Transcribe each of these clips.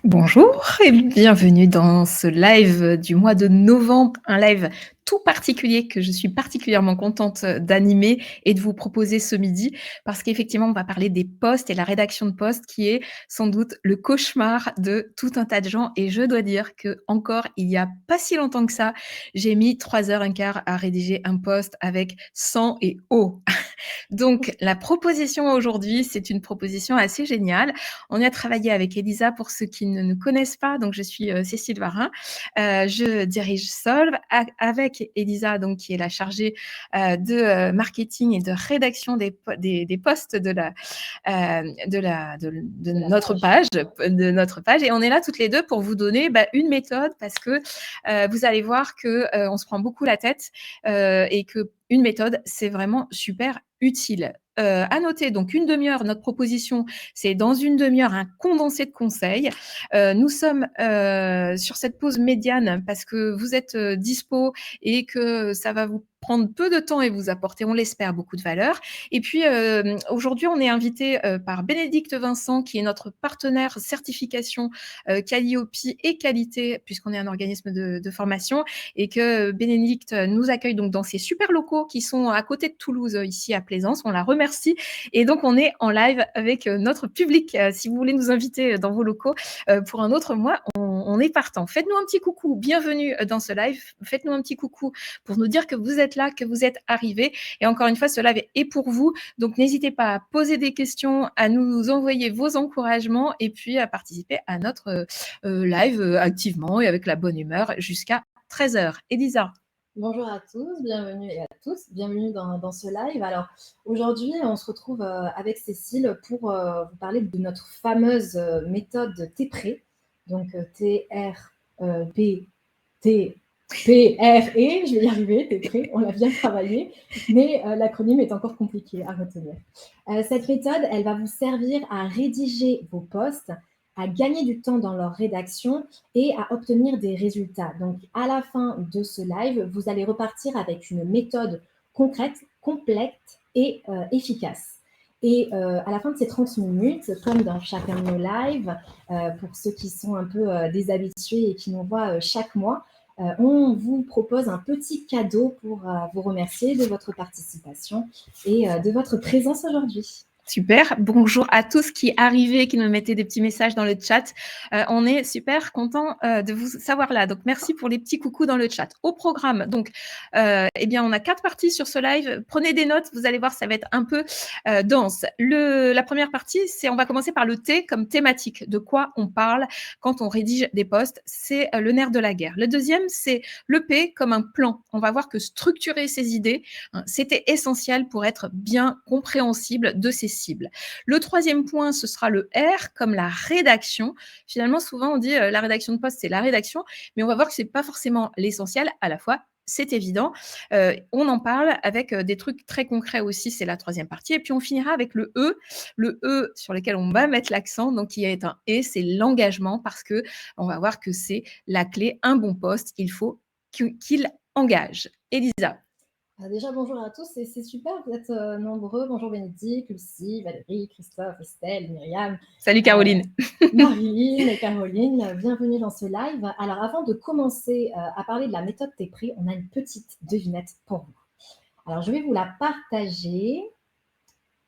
Bonjour et bienvenue dans ce live du mois de novembre, un live tout particulier que je suis particulièrement contente d'animer et de vous proposer ce midi parce qu'effectivement, on va parler des posts et la rédaction de posts qui est sans doute le cauchemar de tout un tas de gens et je dois dire que encore il y a pas si longtemps que ça, j'ai mis 3 heures un quart à rédiger un post avec sang et eau. Donc, la proposition aujourd'hui, c'est une proposition assez géniale. On y a travaillé avec Elisa pour ceux qui ne nous connaissent pas. Donc, je suis Cécile Varin. Je dirige Solve avec Elisa, donc, qui est la chargée de marketing et de rédaction des posts de notre page, Et on est là toutes les deux pour vous donner une méthode parce que vous allez voir que on se prend beaucoup la tête et que une méthode, c'est vraiment super utile. À noter, donc une demi-heure, notre proposition, c'est dans une demi-heure un condensé de conseils. Nous sommes sur cette pause médiane parce que vous êtes dispo et que ça va vous prendre peu de temps et vous apporter, on l'espère, beaucoup de valeur. Et puis aujourd'hui, on est invité par Bénédicte Vincent, qui est notre partenaire certification Calliope et qualité, puisqu'on est un organisme de formation, et que Bénédicte nous accueille donc dans ces super locaux qui sont à côté de Toulouse, ici à Plaisance. On la remercie. Et donc, on est en live avec notre public. Si vous voulez nous inviter dans vos locaux pour un autre mois, on est partant. Faites-nous un petit coucou. Bienvenue dans ce live. Faites-nous un petit coucou pour nous dire que vous êtes là, que vous êtes arrivés. Et encore une fois, ce live est pour vous. Donc, n'hésitez pas à poser des questions, à nous envoyer vos encouragements et puis à participer à notre live activement et avec la bonne humeur jusqu'à 13 heures. Elisa. Bonjour à tous, bienvenue et à tous, bienvenue dans ce live. Alors aujourd'hui, on se retrouve avec Cécile pour vous parler de notre fameuse méthode TPRE, donc T-R-P-T-P-R-E, je vais y arriver, TPRE, on l'a bien travaillé, mais l'acronyme est encore compliqué à retenir. Cette méthode, elle va vous servir à rédiger vos posts, à gagner du temps dans leur rédaction et à obtenir des résultats. Donc, à la fin de ce live, vous allez repartir avec une méthode concrète, complète et efficace. Et à la fin de ces 30 minutes, comme dans chacun de nos lives, pour ceux qui sont un peu déshabitués et qui nous voient chaque mois, on vous propose un petit cadeau pour vous remercier de votre participation et de votre présence aujourd'hui. Super. Bonjour à tous qui arrivaient, qui nous mettaient des petits messages dans le chat. On est super content de vous savoir là. Donc, merci pour les petits coucous dans le chat. Au programme, donc, eh bien, on a 4 parties sur ce live. Prenez des notes. Vous allez voir, ça va être un peu dense. La première partie, on va commencer par le T comme thématique. De quoi on parle quand on rédige des posts. C'est le nerf de la guerre. Le deuxième, c'est le P comme un plan. On va voir que structurer ses idées, c'était essentiel pour être bien compréhensible de ces cibles. Le troisième point, ce sera le R comme la rédaction. Finalement, souvent on dit la rédaction de poste, c'est la rédaction, mais on va voir que c'est pas forcément l'essentiel. À la fois, c'est évident. On en parle avec des trucs très concrets aussi, c'est la troisième partie. Et puis on finira avec le E sur lequel on va mettre l'accent, donc qui est un E, c'est l'engagement, parce que on va voir que c'est la clé. Un bon poste, il faut qu'il engage. Elisa. Déjà, bonjour à tous, c'est super, vous êtes nombreux. Bonjour Bénédicte, Lucie, Valérie, Christophe, Estelle, Myriam. Salut Caroline. Marilyn et Caroline, bienvenue dans ce live. Alors, avant de commencer à parler de la méthode TPRE, on a une petite devinette pour vous. Alors, je vais vous la partager.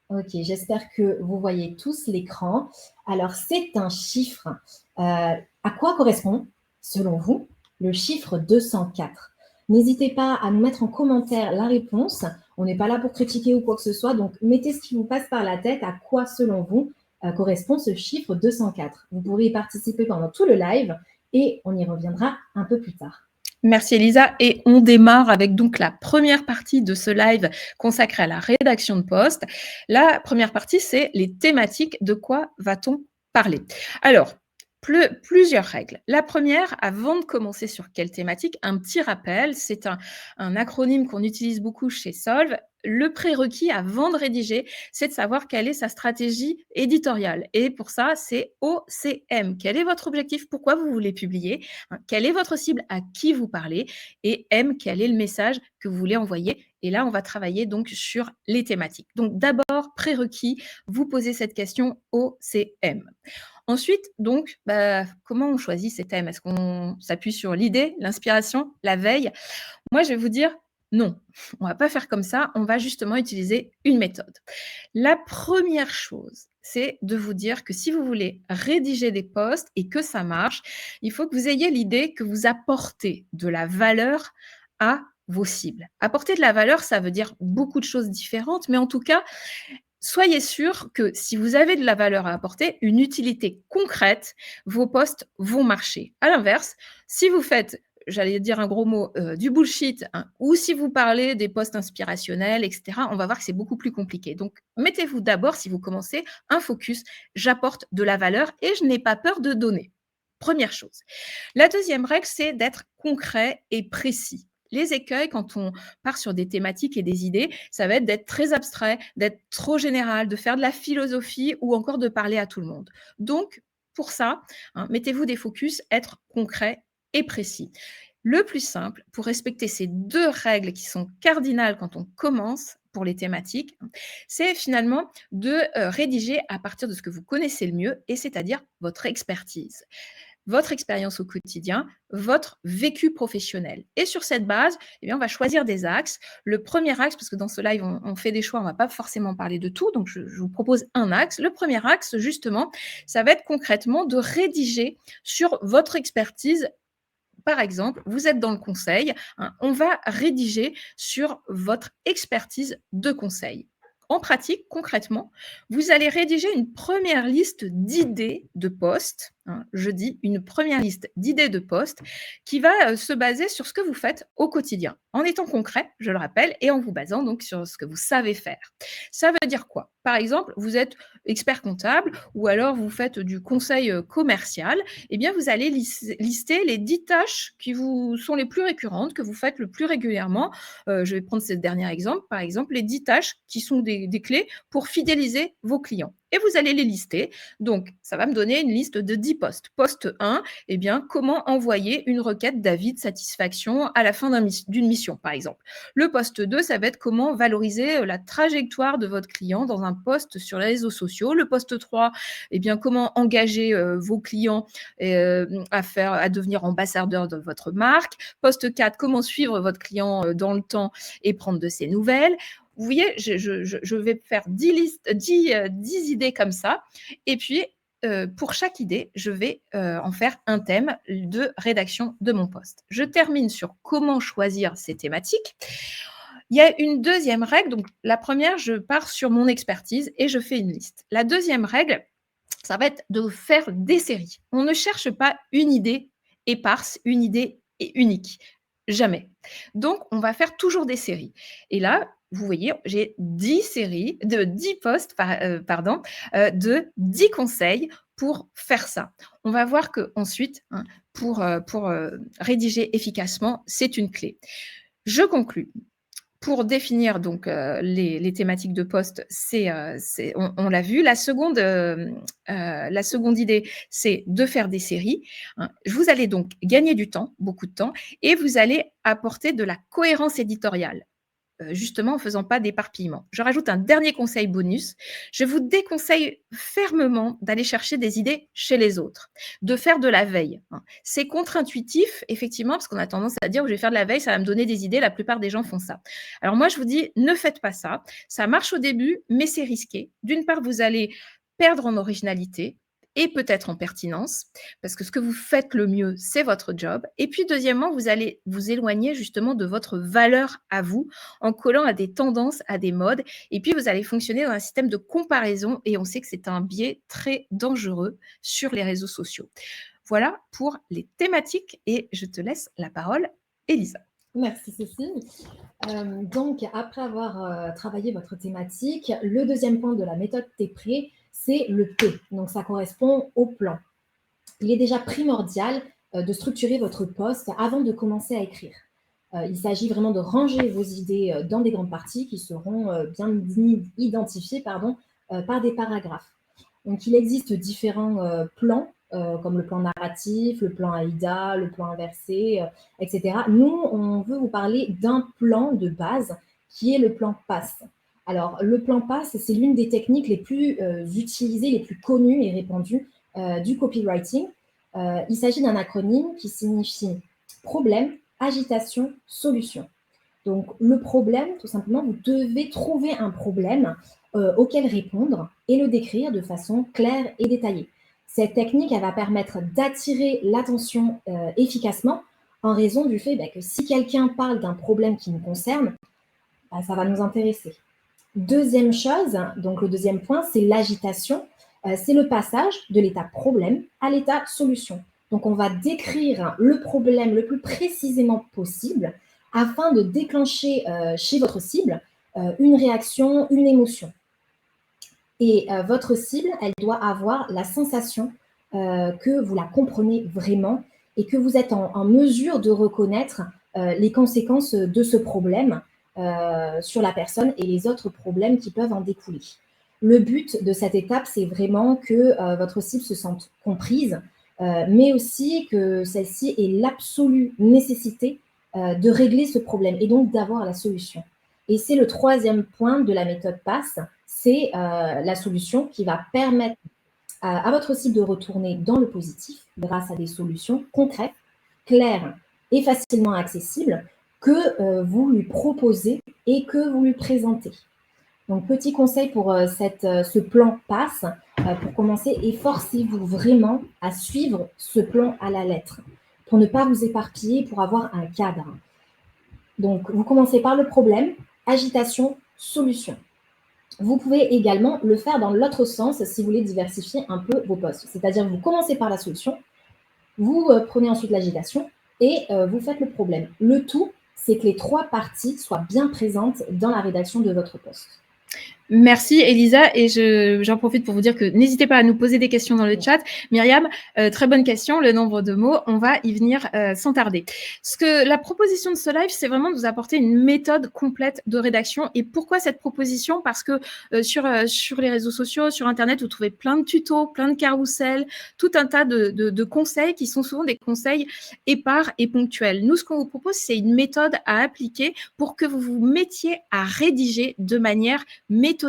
Ok, j'espère que vous voyez tous l'écran. Alors, c'est un chiffre. À quoi correspond, selon vous, le chiffre 204 ? N'hésitez pas à nous mettre en commentaire la réponse. On n'est pas là pour critiquer ou quoi que ce soit, donc mettez ce qui vous passe par la tête. À quoi, selon vous, correspond ce chiffre 204 ? Vous pourrez y participer pendant tout le live et on y reviendra un peu plus tard. Merci Elisa. Et on démarre avec donc la première partie de ce live consacré à la rédaction de posts. La première partie, c'est les thématiques. De quoi va-t-on parler ? Alors, plusieurs règles. La première, avant de commencer sur quelle thématique, un petit rappel, c'est un acronyme qu'on utilise beaucoup chez Solve. Le prérequis avant de rédiger, c'est de savoir quelle est sa stratégie éditoriale. Et pour ça, c'est OCM. Quel est votre objectif ? Pourquoi vous voulez publier ? Quelle est votre cible ? À qui vous parlez ? Et M, quel est le message que vous voulez envoyer ? Et là, on va travailler donc sur les thématiques. Donc d'abord, prérequis, vous posez cette question OCM. Ensuite, donc, comment on choisit ces thèmes? Est-ce qu'on s'appuie sur l'idée, l'inspiration, la veille? Moi, je vais vous dire non, on va pas faire comme ça, on va justement utiliser une méthode. La première chose, c'est de vous dire que si vous voulez rédiger des posts et que ça marche, il faut que vous ayez l'idée que vous apportez de la valeur à vos cibles. Apporter de la valeur, ça veut dire beaucoup de choses différentes, mais en tout cas, soyez sûr que si vous avez de la valeur à apporter, une utilité concrète, vos posts vont marcher. À l'inverse, si vous faites, j'allais dire un gros mot, du bullshit, hein, ou si vous parlez des posts inspirationnels, et cetera, on va voir que c'est beaucoup plus compliqué. Donc, mettez-vous d'abord, si vous commencez, un focus: «J'apporte de la valeur et je n'ai pas peur de donner». Première chose. La deuxième règle, c'est d'être concret et précis. Les écueils, quand on part sur des thématiques et des idées, ça va être d'être très abstrait, d'être trop général, de faire de la philosophie ou encore de parler à tout le monde. Donc, pour ça, hein, mettez-vous des focus, être concret et précis. Le plus simple, pour respecter ces deux règles qui sont cardinales quand on commence pour les thématiques, c'est finalement de rédiger à partir de ce que vous connaissez le mieux, et c'est-à-dire votre expertise, votre expérience au quotidien, votre vécu professionnel. Et sur cette base, eh bien, on va choisir des axes. Le premier axe, parce que dans ce live, on fait des choix, on ne va pas forcément parler de tout, donc je vous propose un axe. Le premier axe, justement, ça va être concrètement de rédiger sur votre expertise. Par exemple, vous êtes dans le conseil, hein, on va rédiger sur votre expertise de conseil. En pratique, concrètement, vous allez rédiger une première liste d'idées de postes, hein, je dis une première liste d'idées de postes qui va se baser sur ce que vous faites au quotidien, en étant concret, je le rappelle, et en vous basant donc sur ce que vous savez faire. Ça veut dire quoi? Par exemple, vous êtes expert comptable ou alors vous faites du conseil commercial, eh bien, vous allez lister les 10 tâches qui vous sont les plus récurrentes, que vous faites le plus régulièrement. Je vais prendre ce dernier exemple, par exemple, les 10 tâches qui sont des clés pour fidéliser vos clients. Et vous allez les lister. Donc, ça va me donner une liste de 10 postes. Poste 1, eh bien, comment envoyer une requête d'avis de satisfaction à la fin d'une mission, par exemple. Le poste 2, ça va être comment valoriser la trajectoire de votre client dans un post sur les réseaux sociaux. Le poste 3, eh bien, comment engager vos clients à devenir ambassadeurs de votre marque. Poste 4, comment suivre votre client dans le temps et prendre de ses nouvelles. Vous voyez, je vais faire 10 idées comme ça. Et puis, pour chaque idée, je vais en faire un thème de rédaction de mon poste. Je termine sur comment choisir ces thématiques. Il y a une deuxième règle. Donc, la première, je pars sur mon expertise et je fais une liste. La deuxième règle, ça va être de faire des séries. On ne cherche pas une idée éparse, une idée unique. Jamais. Donc, on va faire toujours des séries. Et là, vous voyez, j'ai 10 séries, de 10 posts, de 10 conseils pour faire ça. On va voir qu'ensuite, hein, pour rédiger efficacement, c'est une clé. Je conclus. Pour définir donc les thématiques de poste, on l'a vu. La seconde idée, c'est de faire des séries, hein. Vous allez donc gagner du temps, beaucoup de temps, et vous allez apporter de la cohérence éditoriale. Justement en faisant pas d'éparpillement. Je rajoute un dernier conseil bonus. Je vous déconseille fermement d'aller chercher des idées chez les autres, de faire de la veille, hein. C'est contre-intuitif, effectivement, parce qu'on a tendance à dire: «Je vais faire de la veille, ça va me donner des idées». La plupart des gens font ça. Alors moi, je vous dis: ne faites pas ça. Ça marche au début, mais c'est risqué. D'une part, vous allez perdre en originalité et peut-être en pertinence, parce que ce que vous faites le mieux, c'est votre job. Et puis deuxièmement, vous allez vous éloigner justement de votre valeur à vous, en collant à des tendances, à des modes. Et puis, vous allez fonctionner dans un système de comparaison et on sait que c'est un biais très dangereux sur les réseaux sociaux. Voilà pour les thématiques et je te laisse la parole, Elisa. Merci Cécile. Donc, après avoir travaillé votre thématique, le deuxième point de la méthode T'es prêt, c'est le P. Donc, ça correspond au plan. Il est déjà primordial de structurer votre poste avant de commencer à écrire. Il s'agit vraiment de ranger vos idées dans des grandes parties qui seront bien identifiées par des paragraphes. Donc, il existe différents plans, comme le plan narratif, le plan AIDA, le plan inversé, etc. Nous, on veut vous parler d'un plan de base qui est le plan PASS. Alors, le plan PASS, c'est l'une des techniques les plus utilisées, les plus connues et répandues du copywriting. Il s'agit d'un acronyme qui signifie problème, agitation, solution. Donc, le problème, tout simplement, vous devez trouver un problème auquel répondre et le décrire de façon claire et détaillée. Cette technique, elle va permettre d'attirer l'attention efficacement en raison du fait que si quelqu'un parle d'un problème qui nous concerne, ça va nous intéresser. Deuxième chose, donc le deuxième point, c'est l'agitation. C'est le passage de l'état problème à l'état solution. Donc, on va décrire le problème le plus précisément possible afin de déclencher chez votre cible une réaction, une émotion. Et votre cible, elle doit avoir la sensation que vous la comprenez vraiment et que vous êtes en mesure de reconnaître les conséquences de ce problème sur la personne et les autres problèmes qui peuvent en découler. Le but de cette étape, c'est vraiment que votre cible se sente comprise, mais aussi que celle-ci ait l'absolue nécessité de régler ce problème et donc d'avoir la solution. Et c'est le troisième point de la méthode PASS, c'est la solution qui va permettre à votre cible de retourner dans le positif grâce à des solutions concrètes, claires et facilement accessibles que vous lui proposez et que vous lui présentez. Donc, petit conseil pour ce plan PASS, pour commencer, efforcez-vous vraiment à suivre ce plan à la lettre pour ne pas vous éparpiller, pour avoir un cadre. Donc, vous commencez par le problème, agitation, solution. Vous pouvez également le faire dans l'autre sens si vous voulez diversifier un peu vos posts. C'est-à-dire que vous commencez par la solution, vous prenez ensuite l'agitation et vous faites le problème. Le tout, c'est que les trois parties soient bien présentes dans la rédaction de votre post. Merci Elisa, et j'en profite pour vous dire que n'hésitez pas à nous poser des questions dans le chat. Myriam, très bonne question, le nombre de mots, on va y venir sans tarder. La proposition de ce live, c'est vraiment de vous apporter une méthode complète de rédaction. Et pourquoi cette proposition? Parce que sur les réseaux sociaux, sur Internet, vous trouvez plein de tutos, plein de carousels, tout un tas de conseils qui sont souvent des conseils épars et ponctuels. Nous, ce qu'on vous propose, c'est une méthode à appliquer pour que vous vous mettiez à rédiger de manière méthodique.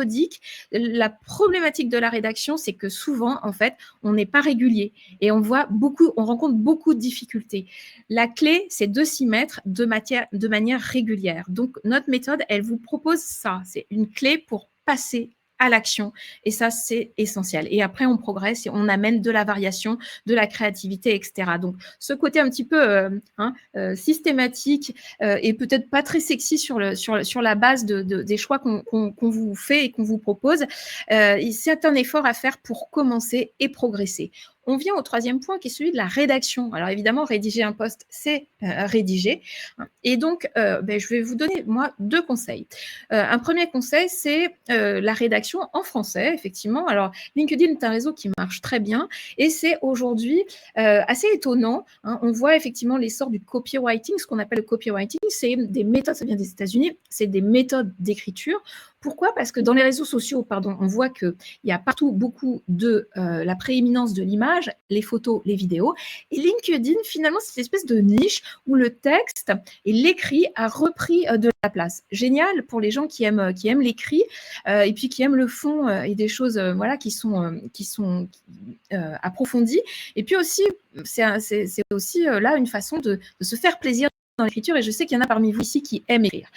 La problématique de la rédaction, c'est que souvent, en fait, on n'est pas régulier et on rencontre beaucoup de difficultés. La clé, c'est de s'y mettre de manière régulière. Donc, notre méthode, elle vous propose ça. C'est une clé pour passer à l'action. Et ça, c'est essentiel. Et après, on progresse et on amène de la variation, de la créativité, etc. Donc, ce côté un petit peu systématique et peut-être pas très sexy sur la base des choix qu'on vous fait et qu'on vous propose, c'est un effort à faire pour commencer et progresser. On vient au troisième point qui est celui de la rédaction. Alors évidemment, rédiger un post, c'est rédiger. Et donc, je vais vous donner, moi, deux conseils. Un premier conseil, c'est la rédaction en français, effectivement. Alors, LinkedIn est un réseau qui marche très bien et c'est aujourd'hui assez étonnant. On voit effectivement l'essor du copywriting. Ce qu'on appelle le copywriting, c'est des méthodes, ça vient des États-Unis, c'est des méthodes d'écriture. Pourquoi? Parce que dans les réseaux sociaux, on voit qu'il y a partout beaucoup de la prééminence de l'image, les photos, les vidéos. Et LinkedIn, finalement, c'est une espèce de niche où le texte et l'écrit a repris de la place. Génial pour les gens qui aiment l'écrit et puis qui aiment le fond et des choses qui sont approfondies. Et puis aussi, c'est aussi là une façon de se faire plaisir dans l'écriture. Et je sais qu'il y en a parmi vous ici qui aiment écrire.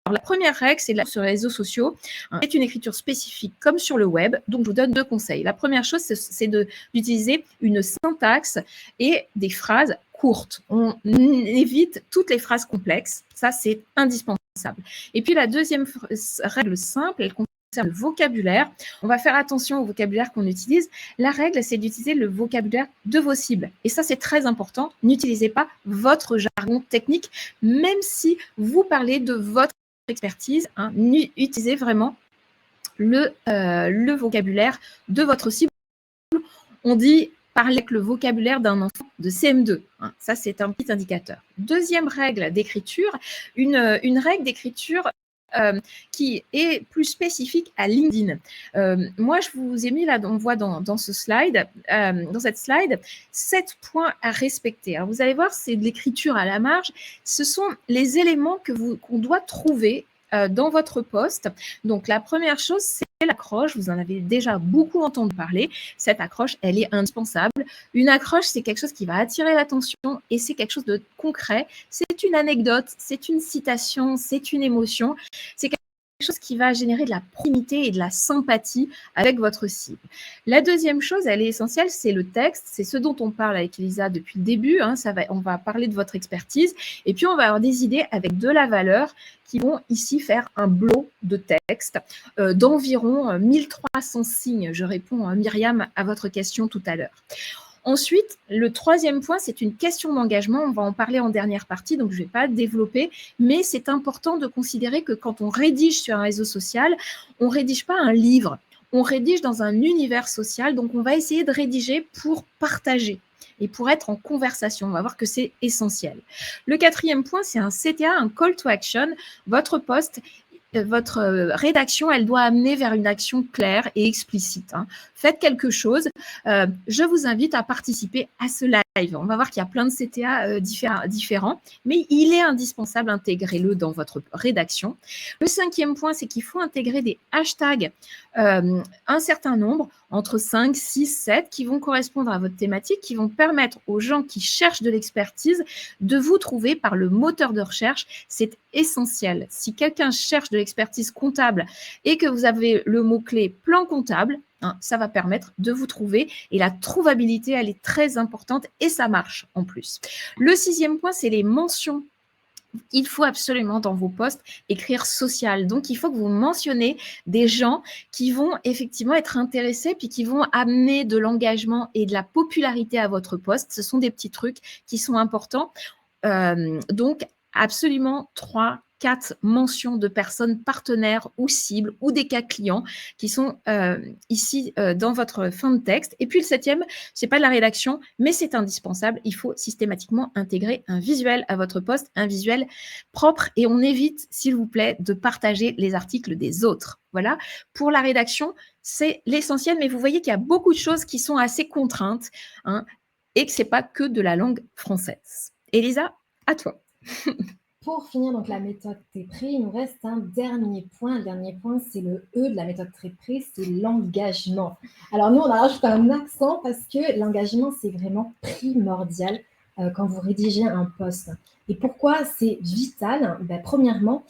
Alors, la première règle, c'est sur les réseaux sociaux, c'est une écriture spécifique comme sur le web. Donc, je vous donne deux conseils. La première chose, c'est d'utiliser une syntaxe et des phrases courtes. On évite toutes les phrases complexes. Ça, c'est indispensable. Et puis, la deuxième règle simple, elle concerne le vocabulaire. On va faire attention au vocabulaire qu'on utilise. La règle, c'est d'utiliser le vocabulaire de vos cibles. Et ça, c'est très important. N'utilisez pas votre jargon technique, même si vous parlez de votre expertise, utilisez vraiment le vocabulaire de votre cible. On dit parler avec le vocabulaire d'un enfant de CM2. Ça, c'est un petit indicateur. Deuxième règle d'écriture, une règle d'écriture qui est plus spécifique à LinkedIn. Moi, je vous ai mis là, on voit dans ce slide, dans cette slide, 7 points à respecter. Alors, vous allez voir, c'est de l'écriture à la marge. Ce sont les éléments qu'on doit trouver dans votre post. Donc, la première chose, c'est l'accroche. Vous en avez déjà beaucoup entendu parler. Cette accroche, elle est indispensable. Une accroche, c'est quelque chose qui va attirer l'attention et c'est quelque chose de concret. C'est une anecdote, c'est une citation, c'est une émotion. C'est quelque chose qui va générer de la proximité et de la sympathie avec votre cible. La deuxième chose, elle est essentielle, c'est le texte. C'est ce dont on parle avec Elisa depuis le début. On va parler de votre expertise et puis on va avoir des idées avec de la valeur qui vont ici faire un bloc de texte d'environ 1300 signes. Je réponds, Myriam, à votre question tout à l'heure. Ensuite, le troisième point, c'est une question d'engagement. On va en parler en dernière partie, donc je ne vais pas développer, mais c'est important de considérer que quand on rédige sur un réseau social, on ne rédige pas un livre, on rédige dans un univers social, donc on va essayer de rédiger pour partager et pour être en conversation. On va voir que c'est essentiel. Le quatrième point, c'est un CTA, un call to action. Votre post, votre rédaction, elle doit amener vers une action claire et explicite. Faites quelque chose. Je vous invite à participer à ce live. On va voir qu'il y a plein de CTA différents, mais il est indispensable d'intégrer-le dans votre rédaction. Le cinquième point, c'est qu'il faut intégrer des hashtags, un certain nombre, entre 5, 6, 7, qui vont correspondre à votre thématique, qui vont permettre aux gens qui cherchent de l'expertise de vous trouver par le moteur de recherche. C'est essentiel. Si quelqu'un cherche de l'expertise comptable et que vous avez le mot-clé plan comptable, ça va permettre de vous trouver et la trouvabilité, elle est très importante et ça marche en plus. Le sixième point, c'est les mentions. Il faut absolument dans vos posts écrire social. Donc, il faut que vous mentionnez des gens qui vont effectivement être intéressés puis qui vont amener de l'engagement et de la popularité à votre post. Ce sont des petits trucs qui sont importants. Donc, absolument 3-4 mentions de personnes partenaires ou cibles ou des cas clients qui sont ici dans votre fin de texte. Et puis le septième, c'est pas de la rédaction, mais c'est indispensable. Il faut systématiquement intégrer un visuel à votre post, un visuel propre et on évite, s'il vous plaît, de partager les articles des autres. Voilà. Pour la rédaction, c'est l'essentiel, mais vous voyez qu'il y a beaucoup de choses qui sont assez contraintes et que c'est pas que de la langue française. Elisa, à toi. Pour finir donc la méthode TEPRI, il nous reste un dernier point. Le dernier point, c'est le E de la méthode TEPRI, c'est l'engagement. Alors nous, on a rajouté un accent parce que l'engagement, c'est vraiment primordial quand vous rédigez un post. Et pourquoi c'est vital? Premièrement,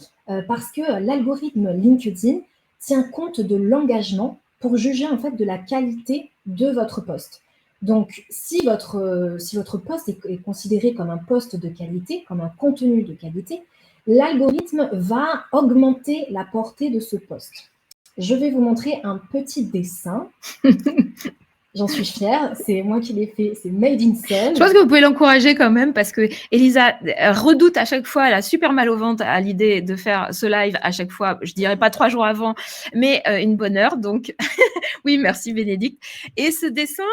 parce que l'algorithme LinkedIn tient compte de l'engagement pour juger en fait de la qualité de votre post. Donc, si votre post est considéré comme un post de qualité, comme un contenu de qualité, l'algorithme va augmenter la portée de ce post. Je vais vous montrer un petit dessin. J'en suis fière, c'est moi qui l'ai fait, c'est Made in Sun. Je pense que vous pouvez l'encourager quand même parce que Elisa redoute à chaque fois, elle a super mal au ventre à l'idée de faire ce live à chaque fois, je dirais pas 3 jours avant, mais une bonne heure. Donc, oui, merci Bénédicte. Et ce dessin,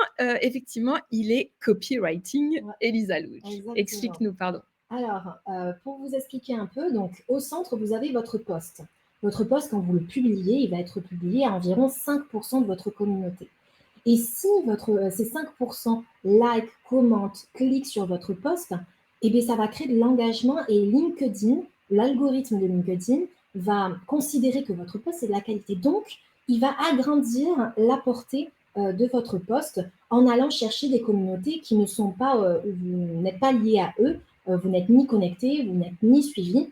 effectivement, il est copywriting. Ouais. Elisa Louge, explique-nous, pardon. Alors, pour vous expliquer un peu, donc au centre, vous avez votre post. Votre post, quand vous le publiez, il va être publié à environ 5% de votre communauté. Et si ces 5% like, commentent, cliquent sur votre post, eh bien, ça va créer de l'engagement et LinkedIn, l'algorithme de LinkedIn, va considérer que votre post est de la qualité. Donc, il va agrandir la portée de votre post en allant chercher des communautés qui ne sont pas, vous n'êtes pas liés à eux, vous n'êtes ni connectés, vous n'êtes ni suivis,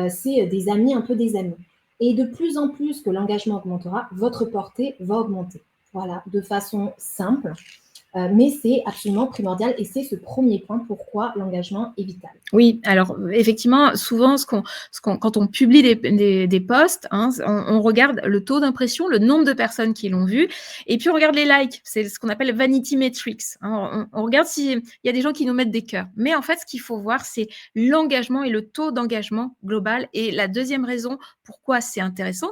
c'est des amis, un peu des amis. Et de plus en plus que l'engagement augmentera, votre portée va augmenter. Voilà, de façon simple, mais c'est absolument primordial et c'est ce premier point pourquoi l'engagement est vital. Oui, alors effectivement, souvent, quand on publie des posts, on regarde le taux d'impression, le nombre de personnes qui l'ont vu, et puis on regarde les likes, c'est ce qu'on appelle vanity metrics. On regarde s'il y a des gens qui nous mettent des cœurs. Mais en fait, ce qu'il faut voir, c'est l'engagement et le taux d'engagement global. Et la deuxième raison pourquoi c'est intéressant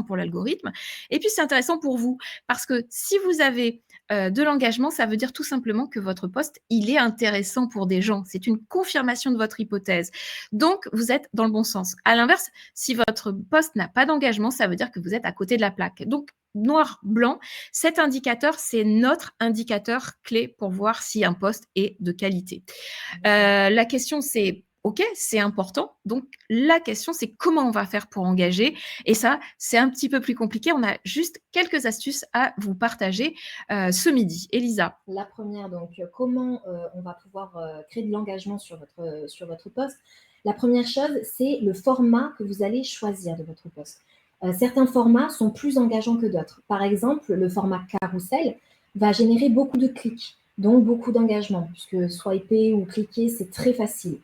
pour l'algorithme, et puis c'est intéressant pour vous, parce que si vous avez de l'engagement, ça veut dire tout simplement que votre post, il est intéressant pour des gens. C'est une confirmation de votre hypothèse. Donc, vous êtes dans le bon sens. À l'inverse, si votre post n'a pas d'engagement, ça veut dire que vous êtes à côté de la plaque. Donc, noir, blanc, cet indicateur, c'est notre indicateur clé pour voir si un post est de qualité. La question, c'est OK, c'est important. Donc, la question, c'est comment on va faire pour engager? Et ça, c'est un petit peu plus compliqué. On a juste quelques astuces à vous partager ce midi. Elisa. La première, donc, comment on va pouvoir créer de l'engagement sur votre poste. La première chose, c'est le format que vous allez choisir de votre poste. Certains formats sont plus engageants que d'autres. Par exemple, le format carrousel va générer beaucoup de clics, donc beaucoup d'engagement, puisque swiper ou cliquer, c'est très facile.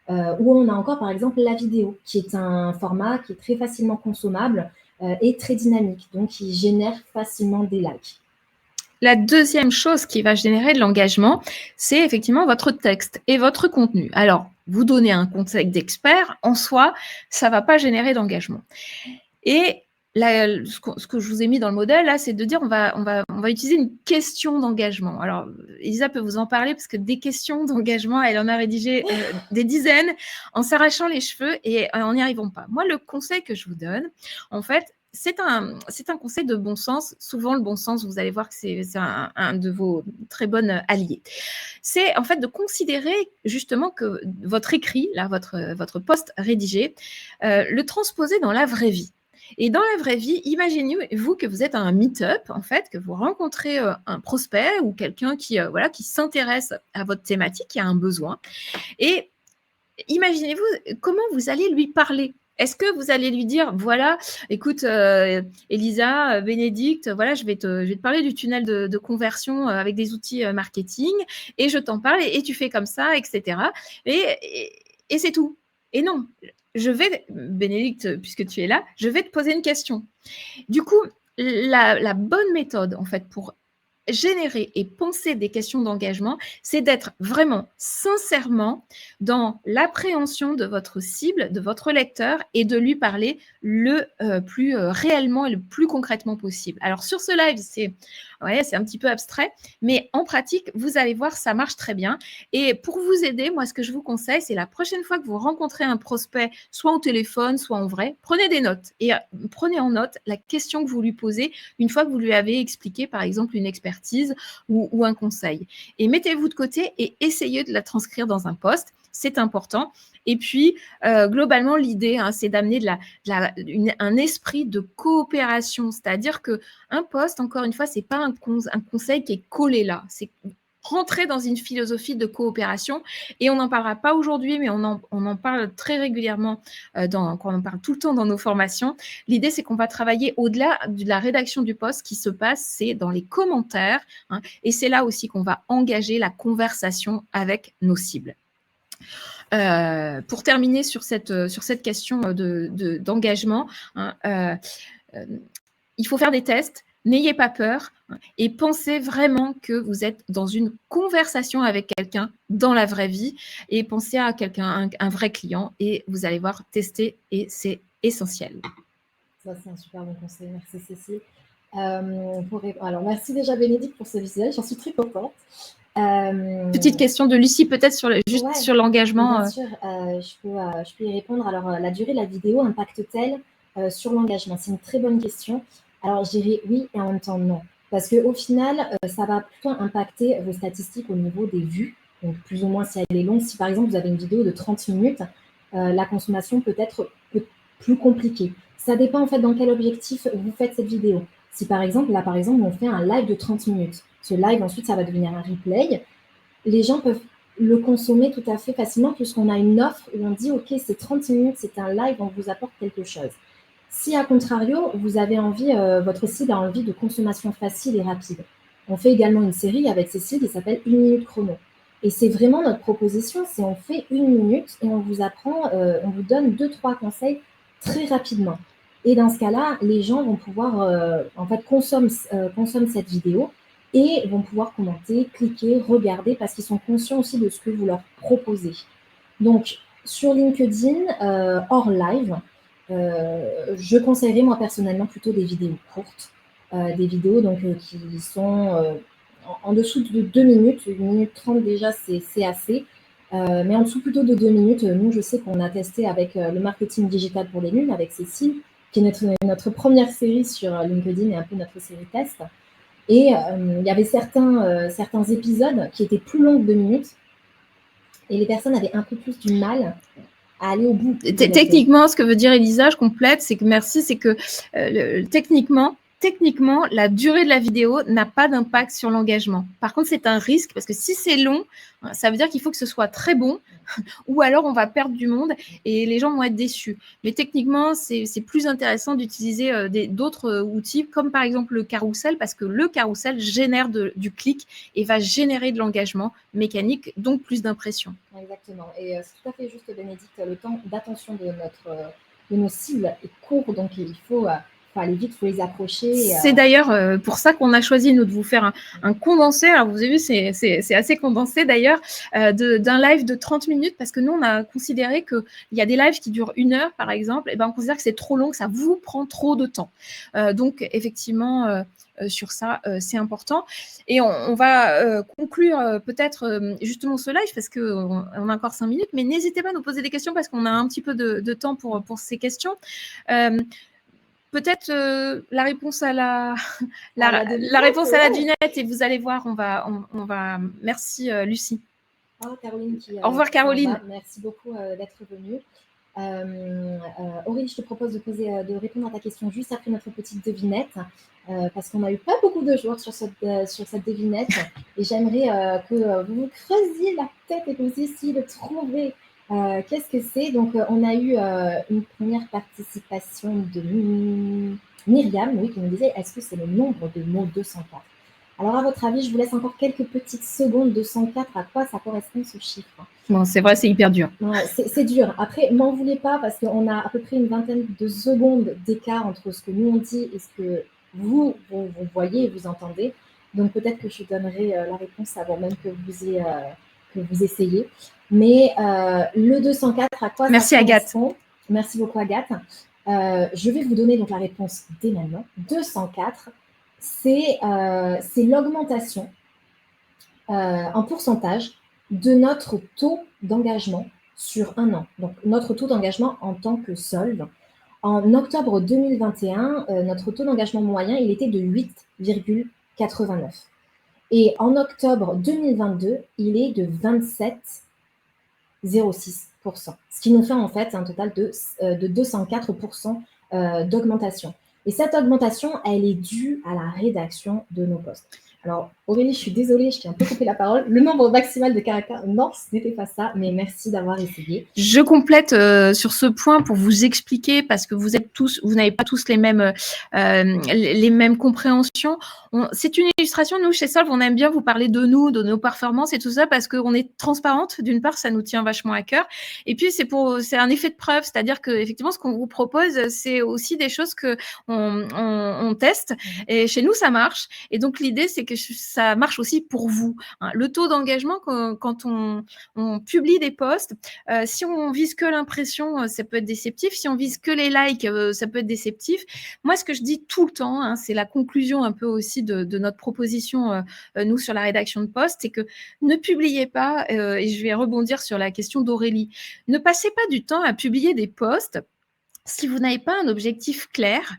Ou on a encore, par exemple, la vidéo, qui est un format qui est très facilement consommable et très dynamique, donc qui génère facilement des likes. La deuxième chose qui va générer de l'engagement, c'est effectivement votre texte et votre contenu. Alors, vous donnez un conseil d'expert, en soi, ça ne va pas générer d'engagement. Et ce que je vous ai mis dans le modèle, là, c'est de dire on va utiliser une question d'engagement. Alors, Elisa peut vous en parler parce que des questions d'engagement, elle en a rédigé des dizaines en s'arrachant les cheveux et en n'y arrivant pas. Moi, le conseil que je vous donne, en fait, c'est un conseil de bon sens. Souvent, le bon sens, vous allez voir que c'est un de vos très bonnes alliés. C'est en fait de considérer justement que votre écrit, là, votre post rédigé, le transposer dans la vraie vie. Et dans la vraie vie, imaginez-vous que vous êtes à un meet-up, en fait, que vous rencontrez un prospect ou quelqu'un qui s'intéresse à votre thématique, qui a un besoin. Et imaginez-vous comment vous allez lui parler. Est-ce que vous allez lui dire, voilà, écoute, Elisa, Bénédicte, voilà, je vais te parler du tunnel de conversion avec des outils marketing et je t'en parle et tu fais comme ça, etc. Et c'est tout. Et non, Bénédicte, puisque tu es là, je vais te poser une question. Du coup, la bonne méthode, en fait, pour générer et penser des questions d'engagement, c'est d'être vraiment sincèrement dans l'appréhension de votre cible, de votre lecteur et de lui parler le plus réellement et le plus concrètement possible. Alors sur ce live, c'est un petit peu abstrait, mais en pratique, vous allez voir, ça marche très bien. Et pour vous aider, moi, ce que je vous conseille, c'est la prochaine fois que vous rencontrez un prospect, soit au téléphone, soit en vrai, prenez des notes et prenez en note la question que vous lui posez une fois que vous lui avez expliqué, par exemple, une expertise ou un conseil. Et mettez-vous de côté et essayez de la transcrire dans un post. C'est important. Et puis, globalement, l'idée, c'est d'amener un esprit de coopération. C'est-à-dire qu'un post, encore une fois, ce n'est pas un conseil qui est collé là. C'est rentrer dans une philosophie de coopération. Et on n'en parlera pas aujourd'hui, mais on en parle très régulièrement quand on en parle tout le temps dans nos formations. L'idée, c'est qu'on va travailler au-delà de la rédaction du post. Ce qui se passe, c'est dans les commentaires. Et c'est là aussi qu'on va engager la conversation avec nos cibles. Pour terminer sur cette question d'engagement, il faut faire des tests. N'ayez pas peur et pensez vraiment que vous êtes dans une conversation avec quelqu'un dans la vraie vie et pensez à quelqu'un, un vrai client et vous allez voir, tester et c'est essentiel. Ça, c'est un super bon conseil. Merci, Cécile. Alors, merci déjà, Bénédicte, pour ce visuel. J'en suis très contente. Petite question de Lucie, peut-être sur l'engagement. Bien sûr, je peux y répondre. Alors, la durée de la vidéo impacte-t-elle sur l'engagement? C'est une très bonne question. Alors, je dirais oui et en même temps non. Parce qu'au final, ça va plutôt impacter vos statistiques au niveau des vues. Donc, plus ou moins si elle est longue. Si par exemple, vous avez une vidéo de 30 minutes, la consommation peut être plus compliquée. Ça dépend en fait dans quel objectif vous faites cette vidéo. Si par exemple, là par exemple, on fait un live de 30 minutes. Ce live, ensuite, ça va devenir un replay. Les gens peuvent le consommer tout à fait facilement puisqu'on a une offre où on dit « Ok, c'est 30 minutes, c'est un live, on vous apporte quelque chose ». Si, à contrario, vous avez envie, votre cible a envie de consommation facile et rapide, on fait également une série avec Cécile qui s'appelle 1 minute chrono. Et c'est vraiment notre proposition, c'est on fait 1 minute et on vous apprend, on vous donne 2-3 conseils très rapidement. Et dans ce cas-là, les gens vont pouvoir, en fait, consomment cette vidéo et vont pouvoir commenter, cliquer, regarder parce qu'ils sont conscients aussi de ce que vous leur proposez. Donc, sur LinkedIn, hors live, je conseillerais moi personnellement plutôt des vidéos courtes, des vidéos donc, qui sont en dessous de 2 minutes, 1 minute 30 déjà c'est assez, mais en dessous plutôt de 2 minutes. Nous, je sais qu'on a testé avec le marketing digital pour les nuls, avec Cécile, qui est notre première série sur LinkedIn et un peu notre série test. Et il y avait certains épisodes qui étaient plus longs que 2 minutes. Et les personnes avaient un peu plus du mal à aller au bout. Techniquement, ce que veut dire Elisa, je complète, c'est que merci, c'est que techniquement, la durée de la vidéo n'a pas d'impact sur l'engagement. Par contre, c'est un risque parce que si c'est long, ça veut dire qu'il faut que ce soit très bon ou alors on va perdre du monde et les gens vont être déçus. Mais techniquement, c'est plus intéressant d'utiliser d'autres outils comme par exemple le carrousel parce que le carrousel génère du clic et va générer de l'engagement mécanique, donc plus d'impression. Exactement. Et c'est tout à fait juste, Bénédicte, le temps d'attention de nos cibles est court, donc il faut aller vite, il faut les approcher. C'est d'ailleurs pour ça qu'on a choisi, nous, de vous faire un condensé. Alors, vous avez vu, c'est assez condensé d'ailleurs, d'un live de 30 minutes, parce que nous, on a considéré qu'il y a des lives qui durent 1 heure, par exemple, et ben, on considère que c'est trop long, que ça vous prend trop de temps. Donc, effectivement, sur ça, c'est important. Et on va conclure peut-être justement ce live, parce qu'on a encore 5 minutes, mais n'hésitez pas à nous poser des questions, parce qu'on a un petit peu de temps pour ces questions. Peut-être la réponse à la réponse à la devinette, et vous allez voir, on va. Merci Lucie. Oh, Caroline au revoir Caroline. Merci beaucoup d'être venue. Aurélie, je te propose de répondre à ta question juste après notre petite devinette, parce qu'on n'a eu pas beaucoup de joueurs sur cette devinette, et j'aimerais que vous vous creusiez la tête et que vous essayez de trouver qu'est-ce que c'est. Donc, on a eu une première participation de Myriam, oui, qui nous disait, est-ce que c'est le nombre de mots 204? Alors, à votre avis, je vous laisse encore quelques petites secondes. 204, à quoi ça correspond ce chiffre? Bon, c'est vrai, c'est hyper dur. Ouais, c'est dur. Après, m'en voulez pas, parce qu'on a à peu près une vingtaine de secondes d'écart entre ce que nous on dit et ce que vous voyez et vous entendez. Donc, peut-être que je donnerai la réponse avant même que vous essayiez. Mais le 204, à quoi Merci ça Agathe. correspond? Merci beaucoup Agathe. Je vais vous donner donc la réponse dès maintenant. 204, c'est l'augmentation en pourcentage de notre taux d'engagement sur 1 an. Donc, notre taux d'engagement en tant que solde. En octobre 2021, notre taux d'engagement moyen, il était de 8,89. Et en octobre 2022, il est de 27,06%. Ce qui nous fait en fait un total de 204% d'augmentation. Et cette augmentation, elle est due à la rédaction de nos posts. Alors, Aurélie, je suis désolée, je t'ai un peu coupé la parole. Le nombre maximal de caractères, non, ce n'était pas ça, mais merci d'avoir essayé. Je complète sur ce point pour vous expliquer, parce que vous n'avez pas tous les mêmes compréhensions. C'est une illustration. Nous, chez Solve, on aime bien vous parler de nous, de nos performances et tout ça, parce qu'on est transparente. D'une part, ça nous tient vachement à cœur. Et puis, c'est un effet de preuve, c'est-à-dire que effectivement, ce qu'on vous propose, c'est aussi des choses que on teste. Et chez nous, ça marche. Et donc, l'idée, c'est que ça marche aussi pour vous. Le taux d'engagement, quand on publie des posts, si on vise que l'impression, ça peut être déceptif. Si on vise que les likes, ça peut être déceptif. Moi, ce que je dis tout le temps, c'est la conclusion un peu aussi de notre proposition, nous, sur la rédaction de posts, c'est que ne publiez pas, et je vais rebondir sur la question d'Aurélie, ne passez pas du temps à publier des posts si vous n'avez pas un objectif clair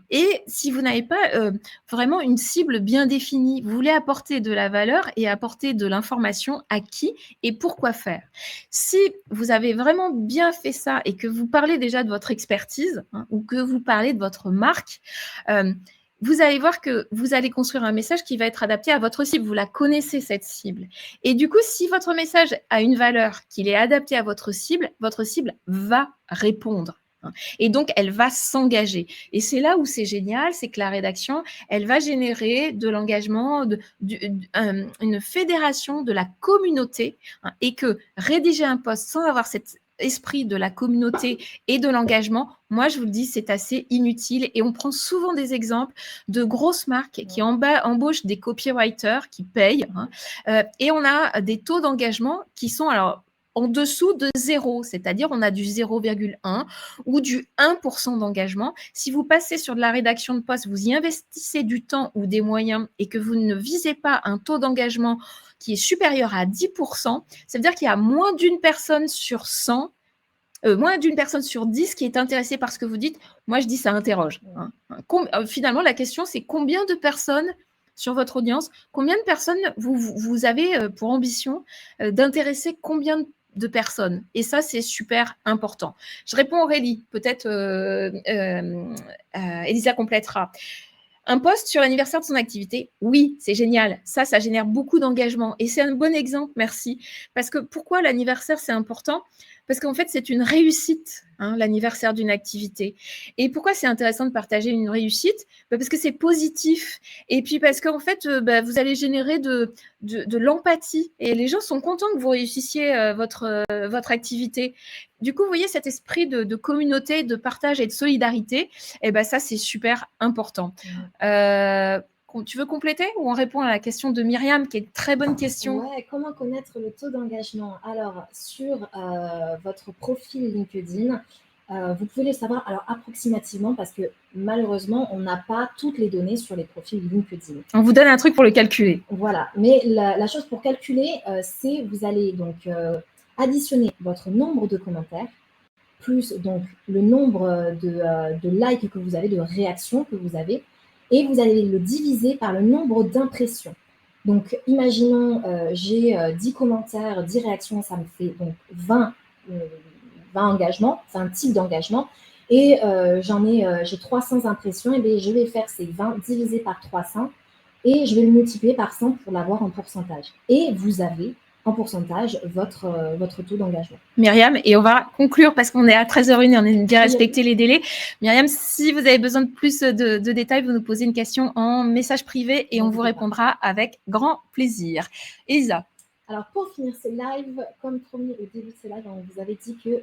et si vous n'avez pas vraiment une cible bien définie. Vous voulez apporter de la valeur et apporter de l'information à qui et pourquoi faire. Si vous avez vraiment bien fait ça et que vous parlez déjà de votre expertise ou que vous parlez de votre marque, vous allez voir que vous allez construire un message qui va être adapté à votre cible. Vous la connaissez, cette cible. Et du coup, si votre message a une valeur, qu'il est adapté à votre cible va répondre. Et donc, elle va s'engager. Et c'est là où c'est génial, c'est que la rédaction, elle va générer de l'engagement, une fédération de la communauté, et que rédiger un post sans avoir cet esprit de la communauté et de l'engagement, moi, je vous le dis, c'est assez inutile. Et on prend souvent des exemples de grosses marques qui embauchent des copywriters qui payent, et on a des taux d'engagement qui sont en dessous de 0, c'est-à-dire on a du 0,1 ou du 1% d'engagement. Si vous passez sur de la rédaction de poste, vous y investissez du temps ou des moyens et que vous ne visez pas un taux d'engagement qui est supérieur à 10%, ça veut dire qu'il y a moins d'une personne sur 100, moins d'une personne sur 10 qui est intéressée par ce que vous dites. Moi, je dis ça interroge. Finalement, la question, c'est combien de personnes sur votre audience, combien de personnes vous avez pour ambition d'intéresser combien de de personnes. Et ça, c'est super important. Je réponds Aurélie, peut-être Elisa complétera. Un post sur l'anniversaire de son activité, oui, c'est génial. Ça génère beaucoup d'engagement. Et c'est un bon exemple, merci. Parce que pourquoi l'anniversaire, c'est important? Parce qu'en fait, c'est une réussite, hein, l'anniversaire d'une activité. Et pourquoi c'est intéressant de partager une réussite? Parce que c'est positif. Et puis parce qu'en fait, vous allez générer de l'empathie. Et les gens sont contents que vous réussissiez votre activité. Du coup, vous voyez, cet esprit de communauté, de partage et de solidarité, ça, c'est super important. Tu veux compléter ou on répond à la question de Myriam, qui est une très bonne question? Ouais, comment connaître le taux d'engagement? Alors, sur votre profil LinkedIn, vous pouvez le savoir approximativement parce que malheureusement, on n'a pas toutes les données sur les profils LinkedIn. On vous donne un truc pour le calculer. Voilà, mais la chose pour calculer, c'est vous allez donc additionner votre nombre de commentaires plus donc le nombre de likes que vous avez, de réactions que vous avez, et vous allez le diviser par le nombre d'impressions. Donc, imaginons, j'ai 10 commentaires, 10 réactions, ça me fait donc 20 engagements, c'est un type d'engagement, et j'ai 300 impressions, et bien je vais faire ces 20 divisé par 300, et je vais le multiplier par 100 pour l'avoir en pourcentage. Et vous avez en pourcentage votre taux d'engagement. Myriam, et on va conclure parce qu'on est à 13h01 et on aime bien respecter les délais. Myriam, si vous avez besoin de plus de détails, vous nous posez une question en message privé et on vous répondra avec grand plaisir. Elisa. Alors, pour finir ce live, comme promis au début de ce live, on vous avait dit que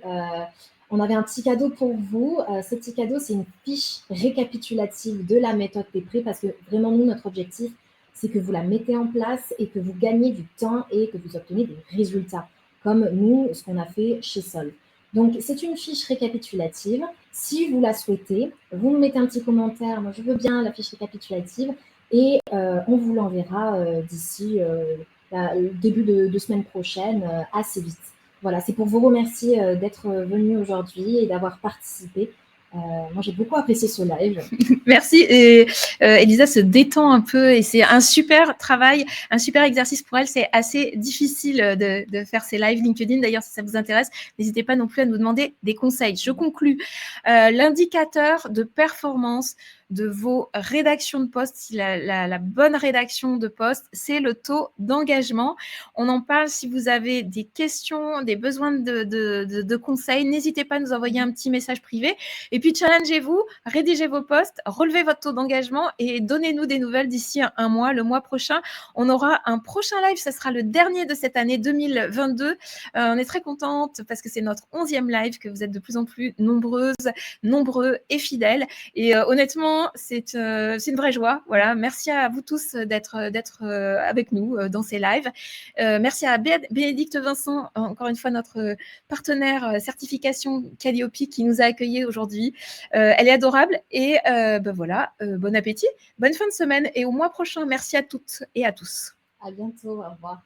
on avait un petit cadeau pour vous. Ce petit cadeau, c'est une fiche récapitulative de la méthode T-Pré parce que vraiment, nous, notre objectif, c'est que vous la mettez en place et que vous gagnez du temps et que vous obtenez des résultats, comme nous, ce qu'on a fait chez Sol. Donc, c'est une fiche récapitulative. Si vous la souhaitez, vous nous mettez un petit commentaire. Moi, je veux bien la fiche récapitulative et on vous l'enverra d'ici le début de semaine prochaine, assez vite. Voilà, c'est pour vous remercier d'être venu aujourd'hui et d'avoir participé. Moi, j'ai beaucoup apprécié ce live. Merci. Et Elisa se détend un peu et c'est un super travail, un super exercice pour elle. C'est assez difficile de faire ces lives LinkedIn. D'ailleurs, si ça vous intéresse, n'hésitez pas non plus à nous demander des conseils. Je conclus. L'indicateur de performance de vos rédactions de posts, la bonne rédaction de posts, c'est le taux d'engagement. On en parle si vous avez des questions, des besoins de conseils. N'hésitez pas à nous envoyer un petit message privé. Et puis, challengez-vous, rédigez vos posts, relevez votre taux d'engagement et donnez-nous des nouvelles d'ici un mois. Le mois prochain, on aura un prochain live. Ce sera le dernier de cette année 2022. On est très contente parce que c'est notre 11e live, que vous êtes de plus en plus nombreuses, nombreux et fidèles. Et honnêtement, c'est une vraie joie. Voilà. Merci à vous tous d'être avec nous dans ces lives. Merci à Bénédicte Vincent, encore une fois notre partenaire certification Calliope qui nous a accueillis aujourd'hui. Elle est adorable et voilà, bon appétit, bonne fin de semaine et au mois prochain. Merci à toutes et à tous. À bientôt, au revoir.